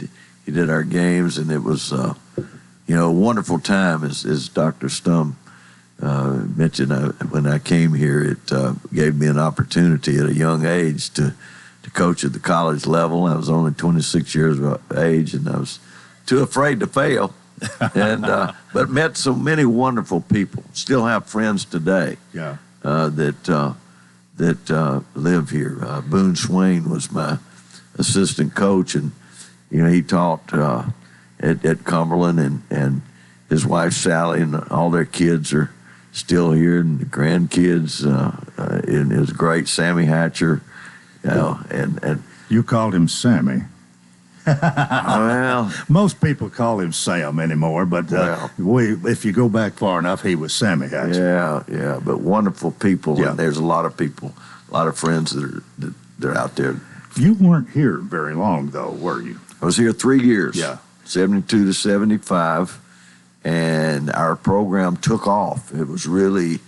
did our games, and it was a wonderful time. As Dr. Stum mentioned, when I came here, it gave me an opportunity at a young age to coach at the college level. I was only 26 years of age, and I was too afraid to fail. And but met so many wonderful people. Still have friends today. Yeah. That live here. Boone Swain was my assistant coach, and he taught at Cumberland, and his wife Sally and all their kids are still here, and the grandkids. And it was great. Sammy Hatcher, and you called him Sammy. Well, most people call him Sam anymore, but if you go back far enough, he was Sammy Hatcher. Yeah, but wonderful people, and there's a lot of people, a lot of friends that are out there. You weren't here very long, though, were you? I was here 3 years. Yeah, 72 to 75, and our program took off. It was really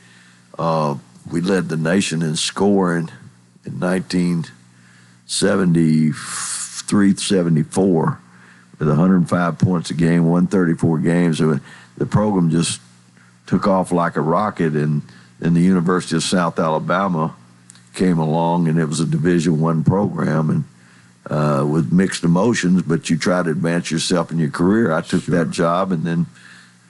we led the nation in scoring in 1973-74 with 105 points a game, 134 games. So the program just took off like a rocket, and then the University of South Alabama came along, and it was a Division I program, and with mixed emotions, but you try to advance yourself in your career. I took that job, and then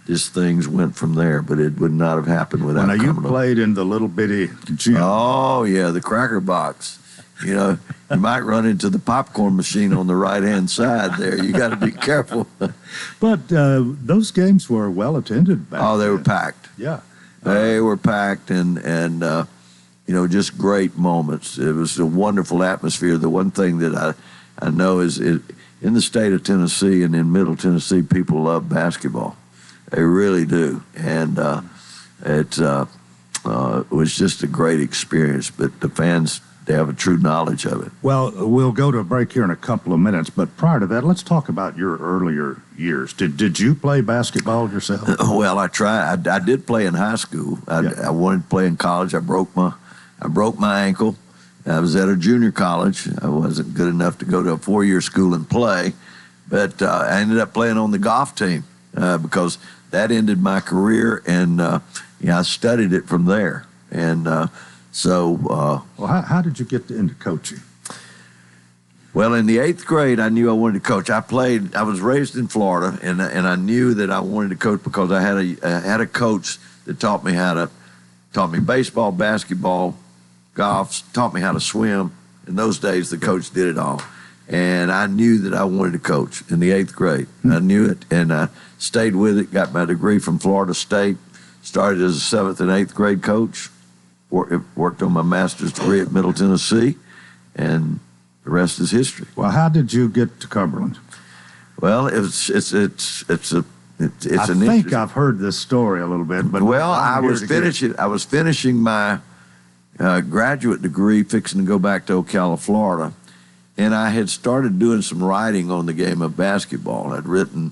just things went from there, but it would not have happened without Now, you played in the little bitty gym. Oh, yeah, the cracker box. You might run into the popcorn machine on the right-hand side there. You got to be careful. But those games were well attended back then. They were packed. Yeah. They were packed, and just great moments. It was a wonderful atmosphere. The one thing that I know is in the state of Tennessee and in Middle Tennessee, people love basketball. They really do. And it was just a great experience. But the fans have a true knowledge of it. Well, we'll go to a break here in a couple of minutes, but prior to that, let's talk about your earlier years. Did you play basketball yourself? Well, I tried. I did play in high school. I wanted to play in college. I broke my ankle. I was at a junior college. I wasn't good enough to go to a 4-year school and play, but I ended up playing on the golf team because that ended my career, and I studied it from there. And well, how did you get into coaching? Well, in the 8th grade, I knew I wanted to coach. I was raised in Florida, and I knew that I wanted to coach because I had a coach that taught me baseball, basketball, golf, taught me how to swim. In those days, the coach did it all. And I knew that I wanted to coach in the 8th grade. I knew it, and I stayed with it, got my degree from Florida State, started as a 7th and 8th grade coach, worked on my master's degree at Middle Tennessee, and the rest is history. Well, how did you get to Cumberland? Well, I think I've heard this story a little bit, but I was finishing my graduate degree, fixing to go back to Ocala, Florida, and I had started doing some writing on the game of basketball. I'd written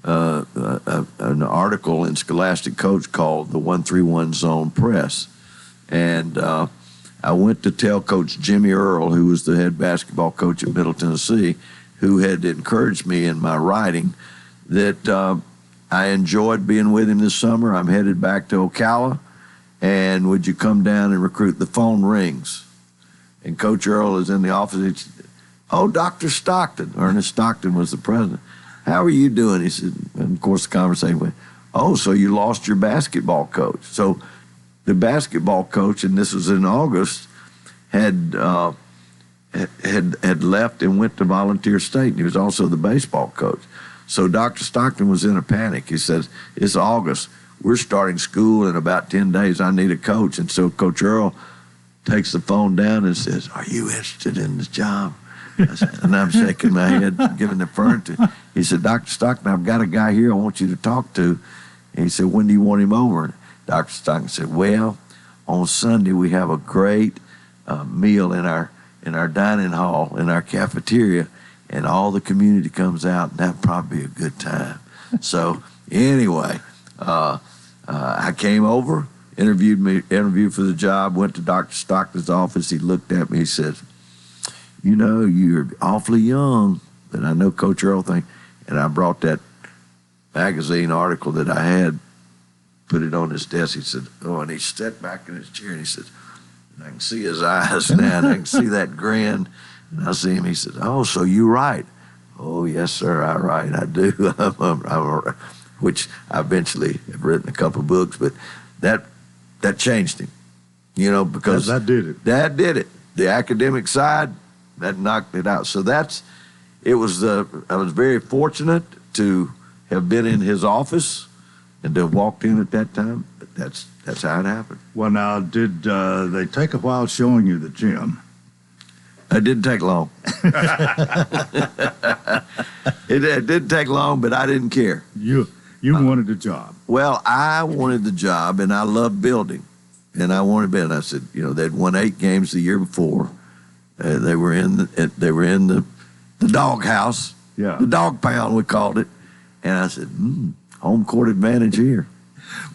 an article in Scholastic Coach called "The 131 Zone Press," and I went to tell Coach Jimmy Earl, who was the head basketball coach at Middle Tennessee, who had encouraged me in my writing, that I enjoyed being with him this summer. I'm headed back to Ocala, and would you come down and recruit? The phone rings, and Coach Earl is in the office. He said, "Oh, Dr. Stockton." Ernest Stockton was the president. "How are you doing?" He said, and of course the conversation went, "Oh, so you lost your basketball coach." So the basketball coach, and this was in August, had left and went to Volunteer State, and he was also the baseball coach. So Dr. Stockton was in a panic. He says, "It's August. We're starting school in about 10 days. I need a coach." And so Coach Earl takes the phone down and says, "Are you interested in this job?" And I'm shaking my head, giving the affirmative. He said, "Dr. Stockton, I've got a guy here I want you to talk to." And he said, "When do you want him over?" And Dr. Stockton said, "Well, on Sunday we have a great meal in our dining hall, in our cafeteria, and all the community comes out, and that'd probably be a good time." So anyway, I came over, interviewed for the job, went to Dr. Stockton's office. He looked at me, he said, "You know, you're awfully young," but I know Coach Earl thing. And I brought that magazine article that I had, put it on his desk. He said, "Oh," and he sat back in his chair and he said, and I can see his eyes now, and I can see that grin. And I see him, he said, "Oh, so you write?" "Oh, yes, sir, I write. I do." Which I eventually have written a couple of books, but that changed him, because that did it. That did it. The academic side, that knocked it out. So I was very fortunate to have been in his office and to have walked in at that time. But that's how it happened. Well, now, did they take a while showing you the gym? It didn't take long. It didn't take long, but I didn't care. You wanted the job. Well, I wanted the job, and I loved building, and I wanted to build. I said, they'd won 8 games the year before. They were in the doghouse, the dog pound we called it, and I said, home court advantage here.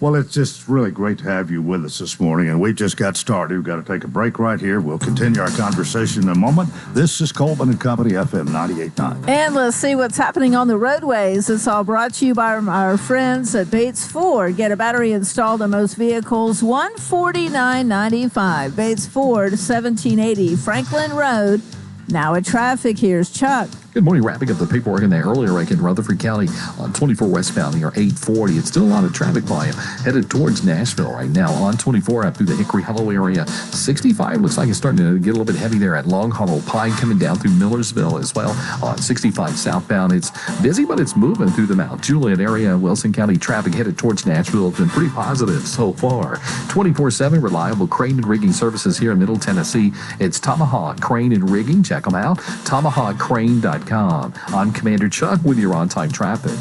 Well, it's just really great to have you with us this morning, and we just got started. We've got to take a break right here. We'll continue our conversation in a moment. This is Coleman and Company, FM 98.9. And let's see what's happening on the roadways. It's all brought to you by our friends at Bates Ford. Get a battery installed on most vehicles, $149.95. Bates Ford, 1780 Franklin Road. Now at traffic, here's Chuck. Good morning. Wrapping up the paperwork in the earlier wreck in Rutherford County on 24 westbound near 840. It's still a lot of traffic volume headed towards Nashville right now on 24 up through the Hickory Hollow area. 65 looks like it's starting to get a little bit heavy there at Long Hollow Pine, coming down through Millersville as well. On 65 southbound, it's busy, but it's moving through the Mount Juliet area. Wilson County traffic headed towards Nashville has been pretty positive so far. 24/7 reliable crane and rigging services here in Middle Tennessee. It's Tomahawk Crane and Rigging. Check them out. TomahawkCrane.com. I'm Commander Chuck with your on-time traffic.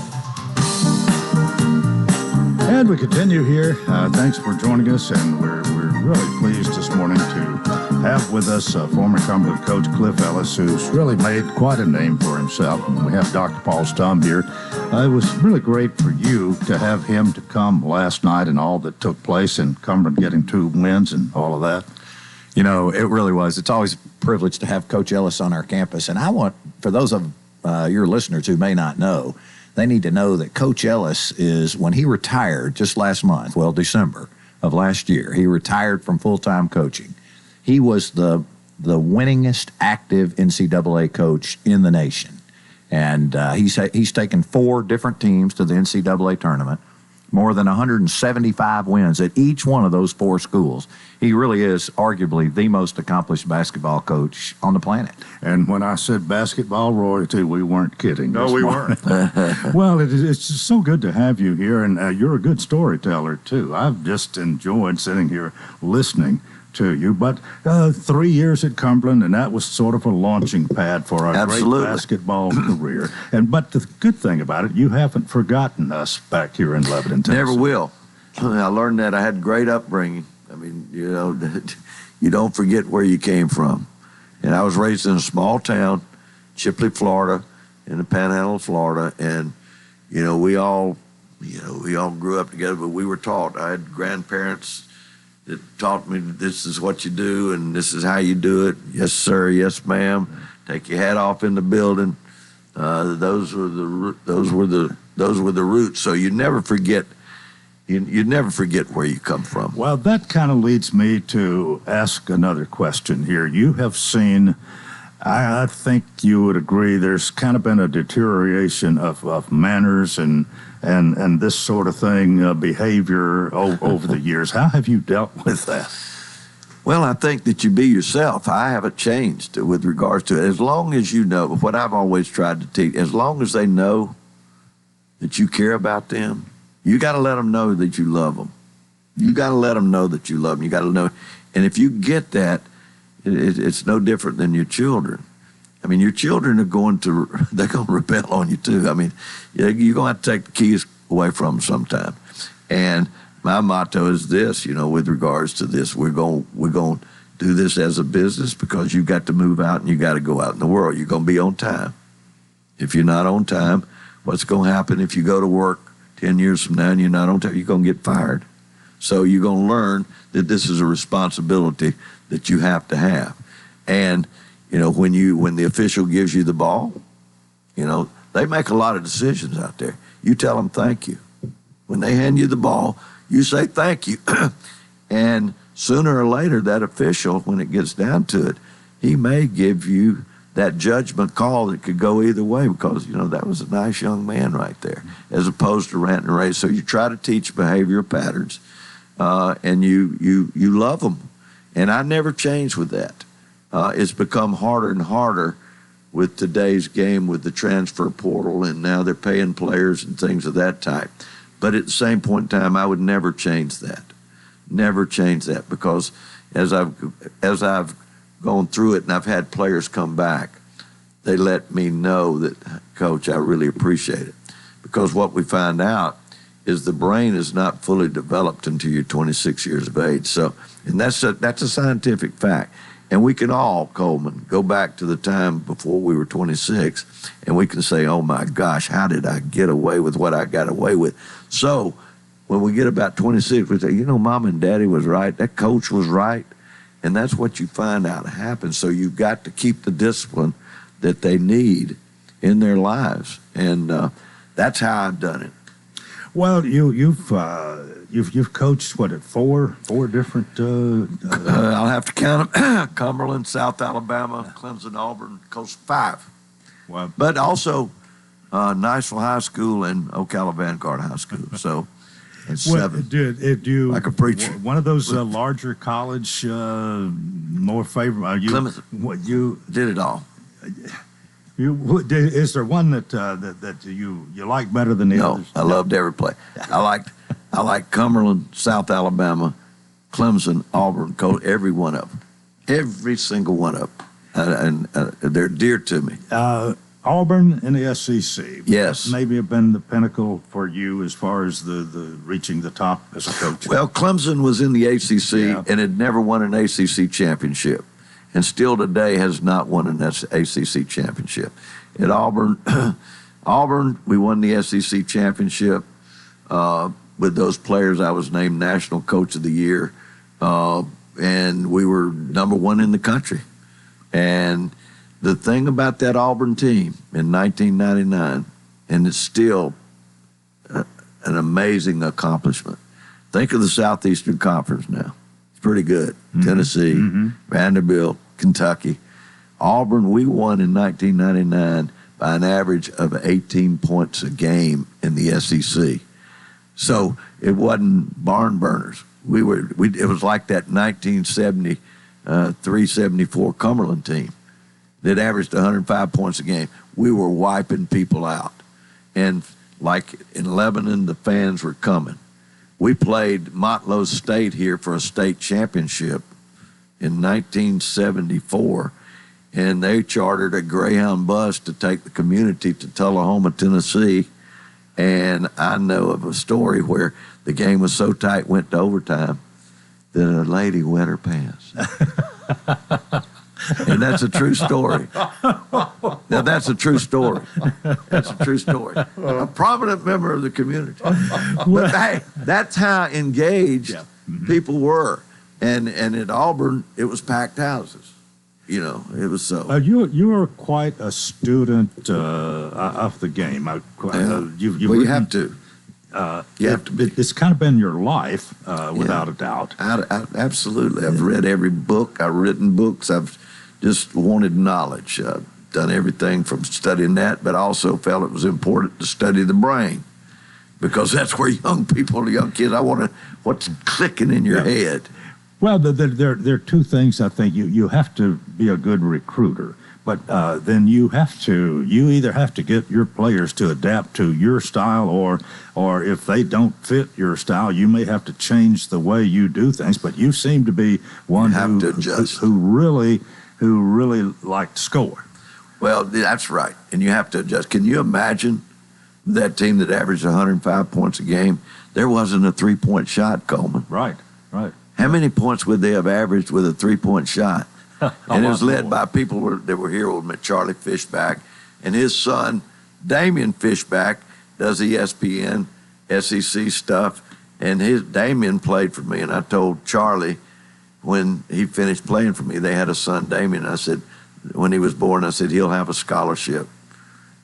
And we continue here. Thanks for joining us, and we're really pleased this morning to have with us former Cumberland coach Cliff Ellis, who's really made quite a name for himself. And we have Dr. Paul Stumb here. It was really great for you to have him to come last night and all that took place, and Cumberland getting 2 wins and all of that. You know, it really was. It's always a privilege to have Coach Ellis on our campus. And I want, for those of your listeners who may not know, they need to know that Coach Ellis is, when he retired just last month, well, December of last year, he retired from full-time coaching. He was the winningest active NCAA coach in the nation. And he's taken 4 different teams to the NCAA tournament, more than 175 wins at each one of those 4 schools. He really is arguably the most accomplished basketball coach on the planet. And when I said basketball royalty, we weren't kidding. No, we weren't. Well, it's just so good to have you here, and you're a good storyteller, too. I've just enjoyed sitting here listening to you. But 3 years at Cumberland, and that was sort of a launching pad for our great basketball career. But the good thing about it, you haven't forgotten us back here in Lebanon, Tennessee. Never will. I learned that I had great upbringing. I mean, you know, you don't forget where you came from. And I was raised in a small town, Chipley, Florida, in the Panhandle of Florida, and you know, we all grew up together. But we were taught. I had grandparents that taught me this is what you do and this is how you do it. Yes, sir. Yes, ma'am. Take your hat off in the building. Those were the roots. So you never forget. You never forget where you come from. Well, that kind of leads me to ask another question here. You have seen, I think you would agree, there's kind of been a deterioration of manners and this sort of thing, behavior over the years. How have you dealt with that? Well, I think that you be yourself. I haven't changed with regards to it. As long as you know, what I've always tried to teach, as long as they know that you care about them, you got to let them know that you love them. You got to let them know that you love them. You got to know. And if you get that, it's no different than your children. I mean, your children are they're going to rebel on you too. I mean, you're going to have to take the keys away from them sometime. And my motto is this, you know, with regards to this, we're going to do this as a business because you've got to move out and you got to go out in the world. You're going to be on time. If you're not on time, what's going to happen if you go to work 10 years from now and you're not on time? You're going to get fired. So you're going to learn that this is a responsibility that you have to have. And you know, when the official gives you the ball, you know, they make a lot of decisions out there. You tell them thank you. When they hand you the ball, you say thank you. And sooner or later, that official, when it gets down to it, he may give you that judgment call that could go either way because, you know, that was a nice young man right there, as opposed to rant and rave. So you try to teach behavioral patterns, and you love them. And I never changed with that. It's become harder and harder with today's game with the transfer portal, and now they're paying players and things of that type. But at the same point in time, I would never change that. Never change that, because as I've gone through it and I've had players come back, they let me know that, Coach, I really appreciate it. Because what we find out is the brain is not fully developed until you're 26 years of age. So, and that's a scientific fact. And we can all, Coleman, go back to the time before we were 26, and we can say, oh, my gosh, how did I get away with what I got away with? So when we get about 26, we say, you know, Mom and Daddy was right. That coach was right. And that's what you find out happens. So you've got to keep the discipline that they need in their lives. And that's how I've done it. Well, you've coached what, at four different. I'll have to count them: Cumberland, South Alabama, Clemson, Auburn, Coast 5. Wow. But also Niceville High School and Ocala Vanguard High School. So it's 7. Did you like a preacher? One of those larger college, more favorable? Clemson. What you did it all. Is there one that you like better than the others? I loved every play. I like Cumberland, South Alabama, Clemson, Auburn, every one of them. Every single one of them. And they're dear to me. Are Auburn in the SEC. Yes. Maybe have been the pinnacle for you as far as the reaching the top as a coach. Well, Clemson was in the ACC and had never won an ACC championship, and still today has not won an ACC championship. At Auburn, we won the SEC championship with those players. I was named National Coach of the Year, and we were number one in the country. And the thing about that Auburn team in 1999, and it's still an amazing accomplishment. Think of the Southeastern Conference now. It's pretty good. Tennessee, Vanderbilt, Kentucky. Auburn, we won in 1999 by an average of 18 points a game in the SEC. So it wasn't barn burners. It was like that 1973-74 Cumberland team that averaged 105 points a game. We were wiping people out. And like in Lebanon, the fans were coming. We played Motlow State here for a state championship in 1974, and they chartered a Greyhound bus to take the community to Tullahoma, Tennessee. And I know of a story where the game was so tight, went to overtime, that a lady wet her pants. And that's a true story. Now, that's a true story. That's a true story. A prominent member of the community. But hey, that's how engaged people were. And at Auburn, it was packed houses. You know, it was so. You are quite a student of the game. Well, you have to. It's kind of been your life, without a doubt. Absolutely. I've read every book. I've written books. I've just wanted knowledge. I've done everything from studying that, but also felt it was important to study the brain, because that's where young kids, what's clicking in your head. Well, there are two things I think. You have to be a good recruiter, but then you either have to get your players to adapt to your style, or if they don't fit your style, you may have to change the way you do things. But you seem to be one who really liked to score. Well, that's right, and you have to adjust. Can you imagine that team that averaged 105 points a game? There wasn't a three-point shot, Coleman. Right. How many points would they have averaged with a three-point shot? And it was led by people that were here with me. Charlie Fishback and his son, Damian Fishback, does ESPN, SEC stuff. And Damian played for me. And I told Charlie when he finished playing for me, they had a son, Damian. I said, when he was born, I said, he'll have a scholarship.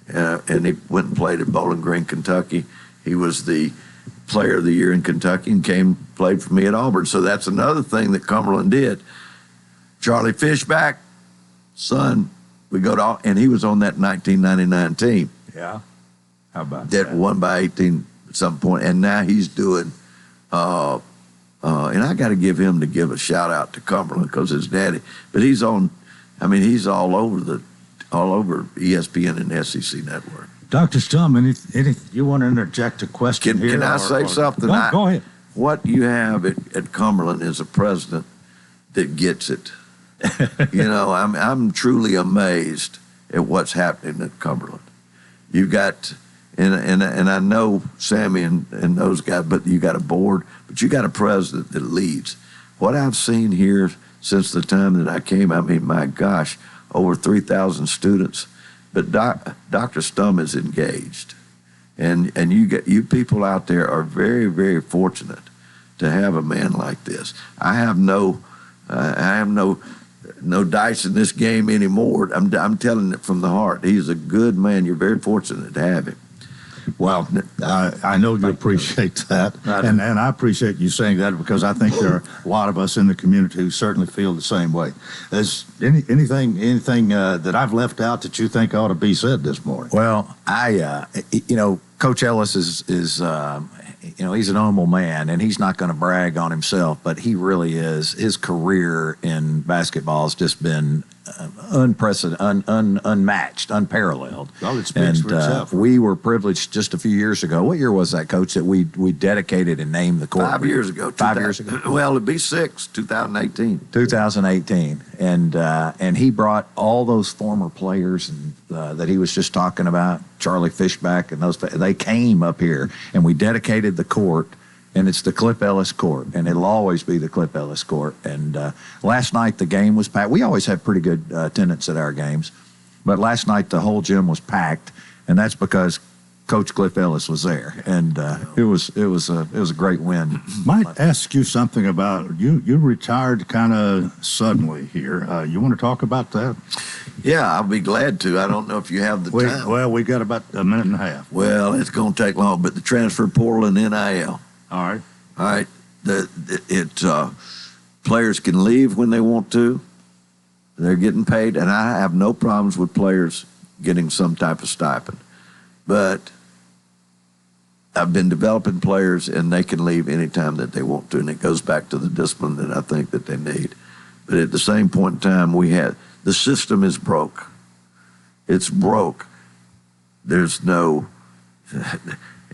And he went and played at Bowling Green, Kentucky. He was the Player of the Year in Kentucky and played for me at Auburn. So that's another thing that Cumberland did. Charlie Fishback, son, and he was on that 1999 team. Yeah. How about that? That won by 18 at some point. And now he's doing, and I got to give a shout out to Cumberland because his daddy, but he's all over ESPN and SEC Network. Dr. Stum, you want to interject a question here? Can I say something? Go ahead. What you have at Cumberland is a president that gets it. I'm truly amazed at what's happening at Cumberland. You got, and I know Sammy and those guys, but you got a board, but you got a president that leads. What I've seen here since the time that I came, my gosh, over 3,000 students. But Dr. Stum is engaged, and you people out there are very, very fortunate to have a man like this. I have no dice in this game anymore. I'm telling it from the heart. He's a good man. You're very fortunate to have him. Well, I know you appreciate that, and I appreciate you saying that, because I think there are a lot of us in the community who certainly feel the same way. Is anything that I've left out that you think ought to be said this morning? Well, Coach Ellis is he's an humble man, and he's not going to brag on himself, but he really is. His career in basketball has just been unmatched, unparalleled. Well, it speaks for itself. We were privileged just a few years ago. What year was that, Coach, that we dedicated and named the court? 5 years ago. 5 years ago? Well, it'd be 2018. 2018. And he brought all those former players and that he was just talking about, Charlie Fishback and those, they came up here, and we dedicated the court. And it's the Clip Ellis Court, and it'll always be the Clip Ellis Court. And last night the game was packed. We always have pretty good attendance at our games, but last night the whole gym was packed, and that's because Coach Cliff Ellis was there, and it was a great win. Might ask you something about you. You retired kind of suddenly here. You want to talk about that? Yeah, I'll be glad to. I don't know if you have the time. Well, we got about a minute and a half. Well, it's going to take long, but the transfer portal and NIL. All right. Players can leave when they want to. They're getting paid, and I have no problems with players getting some type of stipend. But I've been developing players, and they can leave anytime that they want to, and it goes back to the discipline that I think that they need. But at the same point in time, the system is broke. It's broke. There's no...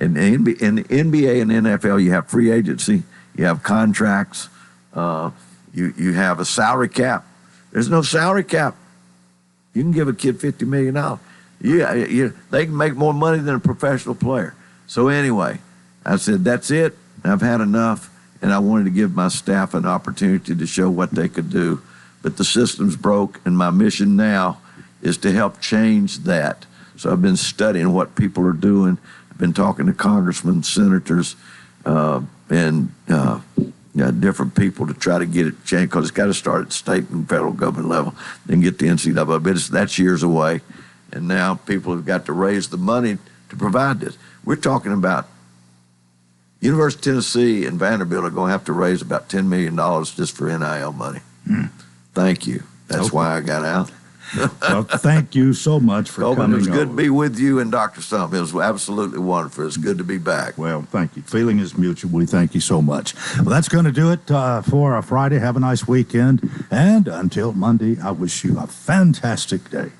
In the NBA and NFL, you have free agency, you have contracts, you have a salary cap. There's no salary cap. You can give a kid $50 million. They can make more money than a professional player. So anyway, I said, that's it. I've had enough, and I wanted to give my staff an opportunity to show what they could do. But the system's broke, and my mission now is to help change that. So I've been studying what people are doing. Been talking to congressmen, senators, and different people to try to get it changed, because it's got to start at state and federal government level, then get the NCAA. But that's years away, and now people have got to raise the money to provide this. We're talking about University of Tennessee and Vanderbilt are going to have to raise about $10 million just for NIL money. Thank you. That's why I got out. Well, thank you so much for coming. It was good to be with you and Dr. Stump. It was absolutely wonderful. It's good to be back. Well, thank you. Feeling is mutual. We thank you so much. Well, that's going to do it for a Friday. Have a nice weekend. And until Monday, I wish you a fantastic day.